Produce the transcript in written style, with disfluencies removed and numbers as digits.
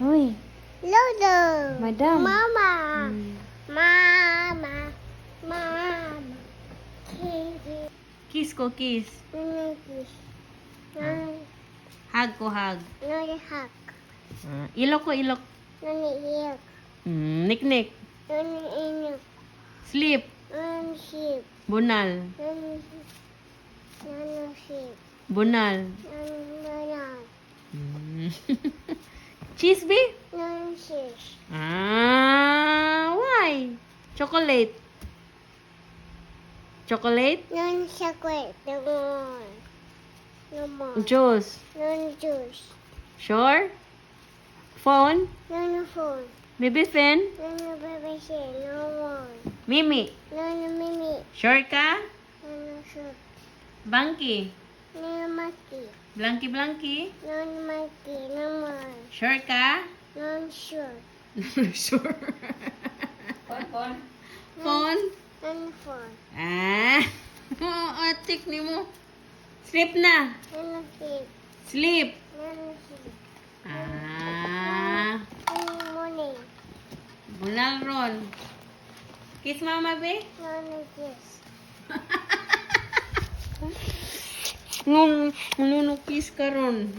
Uy, Lolo. Madam. Mama. Hmm. Mama. Mama. Kitty. Kiss ko, kiss. Nani kiss. Nani. Hug ko, hug. Nani hug. Ilok ko, ilok. Nani iyak. Nik-nik. Nani iyak. Sleep. Nani sheep. Bunal. Nani sheep. Bunal. Nani banana. Cheese, be? Nani fish. Why? Chocolate. Chocolate? Nani chocolate. No more. No more. Juice. Nani juice. Sure? Phone? Nani phone. Baby fan? Nani baby shit. No more. Mimi? Nani mini. Sure ka? Nani soup. Bangki? Nani monkey. Blanky? Nani monkey. No more. Sure ka? Nani sure. Sure. Phone? Nani phone. Atik ni mo. Sleep na. Nani sheep. Sleep. Nani sheep. Nani money. Bunal ron. Kiss mama, be? Nani kiss. Kiss ka ron.